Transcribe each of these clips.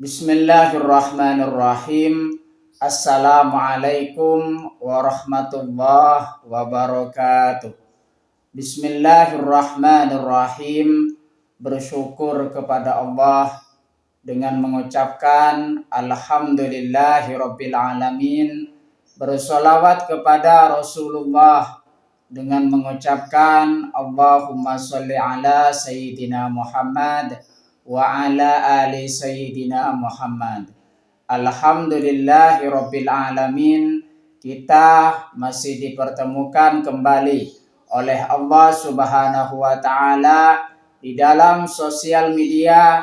Bismillahirrahmanirrahim. Assalamualaikum warahmatullahi wabarakatuh. Bismillahirrahmanirrahim. Bersyukur kepada Allah dengan mengucapkan Alhamdulillahirabbil alamin. Bersolawat kepada Rasulullah dengan mengucapkan Allahumma sholli ala Sayyidina Muhammad wa ala ali Sayyidina Muhammad. Alhamdulillahirabbil alamin. Kita masih dipertemukan kembali oleh Allah Subhanahu wa taala di dalam sosial media,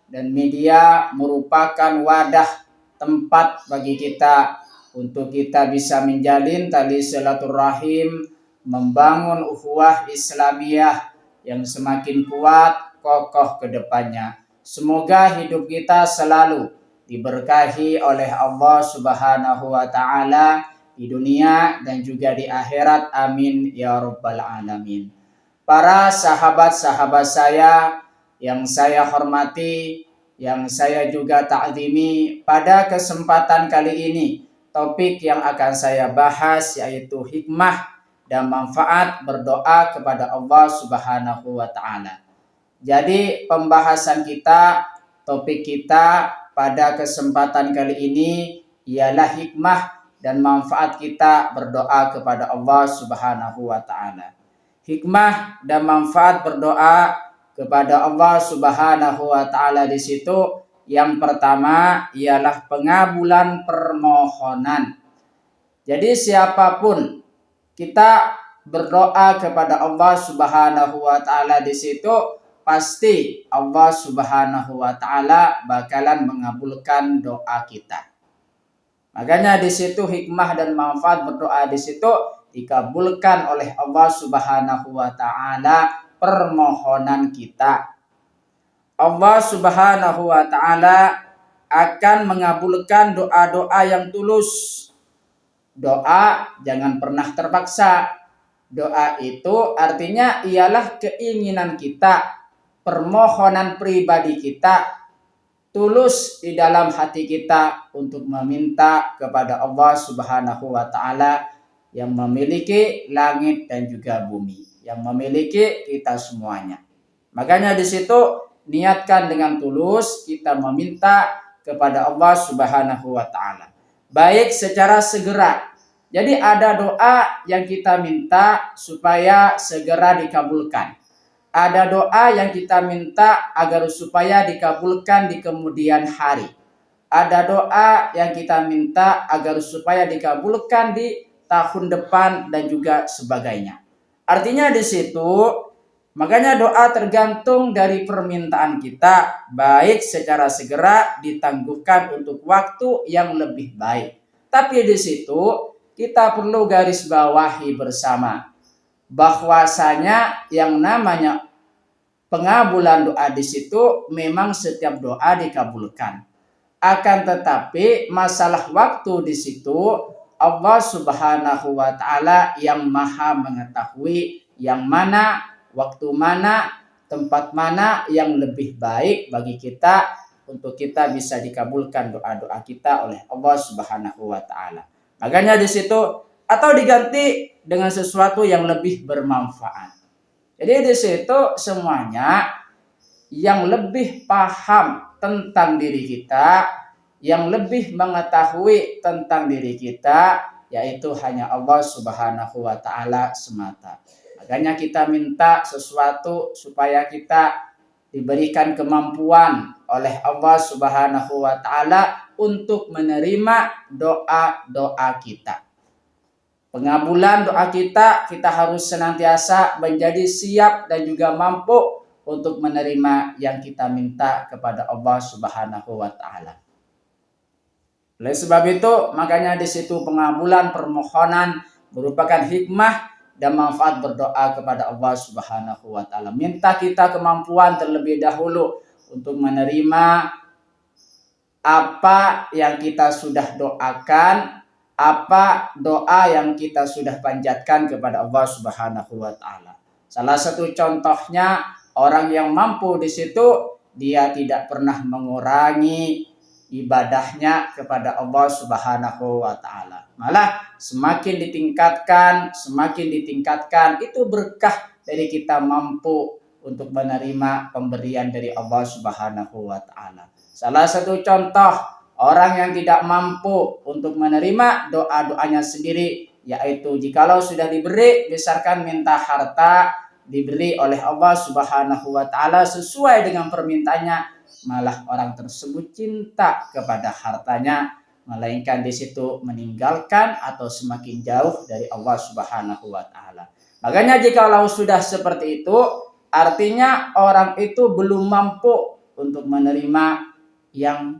dan media merupakan wadah tempat bagi kita untuk kita bisa menjalin tali silaturahim, membangun ukhuwah Islamiyah yang semakin kuat, kokoh ke depannya. Semoga hidup kita selalu diberkahi oleh Allah Subhanahu wa taala di dunia dan juga di akhirat. Amin ya rabbal alamin. Para sahabat-sahabat saya yang saya hormati, yang saya juga ta'zimi, pada kesempatan kali ini topik yang akan saya bahas yaitu hikmah dan manfaat berdoa kepada Allah Subhanahu wa taala. Jadi pembahasan kita, topik kita pada kesempatan kali ini ialah hikmah dan manfaat kita berdoa kepada Allah Subhanahu wa taala. Hikmah dan manfaat berdoa kepada Allah Subhanahu wa taala di situ yang pertama ialah pengabulan permohonan. Jadi siapapun kita berdoa kepada Allah Subhanahu wa taala di situ, pasti Allah Subhanahu wa taala bakalan mengabulkan doa kita. Makanya di situ hikmah dan manfaat berdoa di situ dikabulkan oleh Allah Subhanahu wa taala permohonan kita. Allah Subhanahu wa taala akan mengabulkan doa-doa yang tulus. Doa jangan pernah terpaksa. Doa itu artinya ialah keinginan kita, permohonan pribadi kita, tulus di dalam hati kita untuk meminta kepada Allah Subhanahu wa taala yang memiliki langit dan juga bumi, yang memiliki kita semuanya. Makanya di situ niatkan dengan tulus kita meminta kepada Allah Subhanahu wa taala. Baik secara segera. Jadi ada doa yang kita minta supaya segera dikabulkan. Ada doa yang kita minta agar supaya dikabulkan di kemudian hari. Ada doa yang kita minta agar supaya dikabulkan di tahun depan dan juga sebagainya. Artinya di situ, makanya doa tergantung dari permintaan kita, baik secara segera ditangguhkan untuk waktu yang lebih baik. Tapi di situ kita perlu garis bawahi bersama bahwasanya yang namanya pengabulan doa di situ memang setiap doa dikabulkan. Akan tetapi masalah waktu di situ Allah Subhanahu wa taala yang Maha mengetahui yang mana, waktu mana, tempat mana yang lebih baik bagi kita untuk kita bisa dikabulkan doa-doa kita oleh Allah Subhanahu wa taala. Makanya di situ atau diganti dengan sesuatu yang lebih bermanfaat. Jadi di situ semuanya yang lebih paham tentang diri kita, yang lebih mengetahui tentang diri kita, yaitu hanya Allah Subhanahu wa taala semata. Makanya kita minta sesuatu supaya kita diberikan kemampuan oleh Allah Subhanahu wa taala untuk menerima doa-doa kita. Pengabulan doa kita harus senantiasa menjadi siap dan juga mampu untuk menerima yang kita minta kepada Allah Subhanahu wa taala. Oleh sebab itu, makanya di situ pengabulan permohonan merupakan hikmah dan manfaat berdoa kepada Allah Subhanahu wa taala. Minta kita kemampuan terlebih dahulu untuk menerima apa yang kita sudah doakan, apa doa yang kita sudah panjatkan kepada Allah Subhanahu wa taala. Salah satu contohnya orang yang mampu di situ dia tidak pernah mengurangi ibadahnya kepada Allah Subhanahu wa taala. Malah semakin ditingkatkan itu berkah dari kita mampu untuk menerima pemberian dari Allah Subhanahu wa taala. Salah satu contoh orang yang tidak mampu untuk menerima doa-doanya sendiri, yaitu jikalau sudah diberi, misalkan minta harta, diberi oleh Allah Subhanahu wa taala sesuai dengan permintaannya, malah orang tersebut cinta kepada hartanya, melainkan di situ meninggalkan atau semakin jauh dari Allah Subhanahu wa taala. Makanya jikalau sudah seperti itu, artinya orang itu belum mampu untuk menerima yang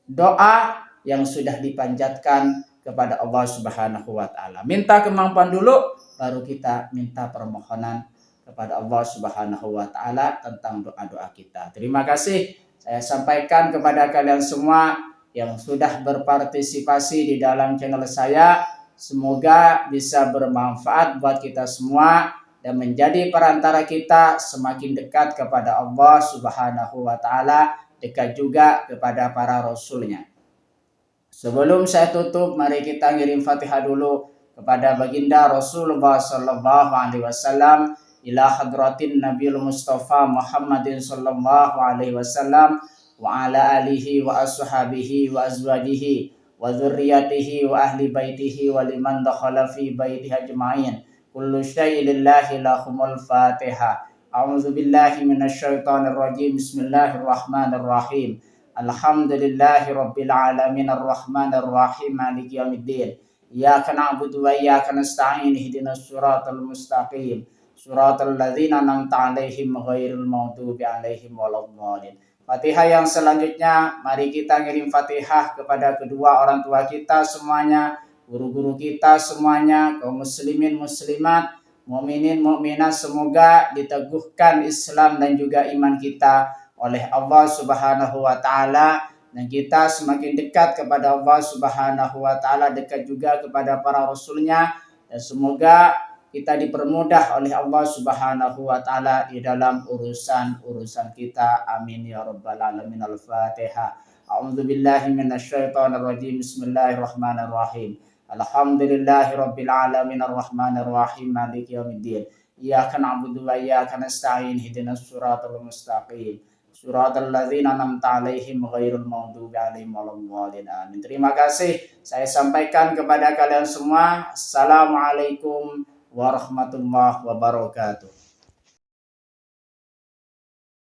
doa yang sudah dipanjatkan kepada Allah Subhanahu wa taala. Minta kemampuan dulu, baru kita minta permohonan kepada Allah Subhanahu wa taala tentang doa-doa kita. Terima kasih saya sampaikan kepada kalian semua yang sudah berpartisipasi di dalam channel saya. Semoga bisa bermanfaat buat kita semua dan menjadi perantara kita semakin dekat kepada Allah Subhanahu wa taala, dekat juga kepada para rasulnya. Sebelum saya tutup, mari kita ngirim Fatihah dulu kepada baginda Rasulullah sallallahu alaihi wasallam, ila hadratin Nabiul Mustafa Muhammadin sallallahu alaihi wasallam wa ala alihi wa ashabihi wa azwajihi wa dzurriyyatihi wa ahli baitihi wa liman dakhala fi baitihi ajma'in. Kullu syai'in lillahi lahumul Fatihah. A'udzu billahi minasyaitonir rajim. Bismillahirrahmanirrahim. Alhamdulillahi rabbil alamin arrahmanir rahim maliki yaumiddin. Iyyaka na'budu wa iyyaka nasta'in ihdinas siratal mustaqim. Siratal ladzina an'amta 'alaihim ghairil maghdubi 'alaihim waladdallin. Fatihah yang selanjutnya, mari kita ngirim Fatihah kepada kedua orang tua kita semuanya, guru-guru kita semuanya, kaum muslimin muslimat, mukminin mukminat, semoga diteguhkan Islam dan juga iman kita oleh Allah Subhanahu wa taala, dan kita semakin dekat kepada Allah Subhanahu wa taala, dekat juga kepada para rasulnya, dan semoga kita dipermudah oleh Allah Subhanahu wa taala di dalam urusan kita. Amin ya rabbal alamin. Al-Fatihah. A'udzu billahi minasyaitonir rajim. Bismillahirrahmanirrahim. Alhamdulillahi rabbil alamin arrahmanir rahim maliki yaumiddin. Iyyaka na'budu wa iyyaka nasta'in ihdinas siratal mustaqim. Suratul ladzina an'amta 'alaihim ghairil maghdubi 'alaihim waladdallin. Amin. Terima kasih saya sampaikan kepada kalian semua. Assalamualaikum warahmatullahi wabarakatuh.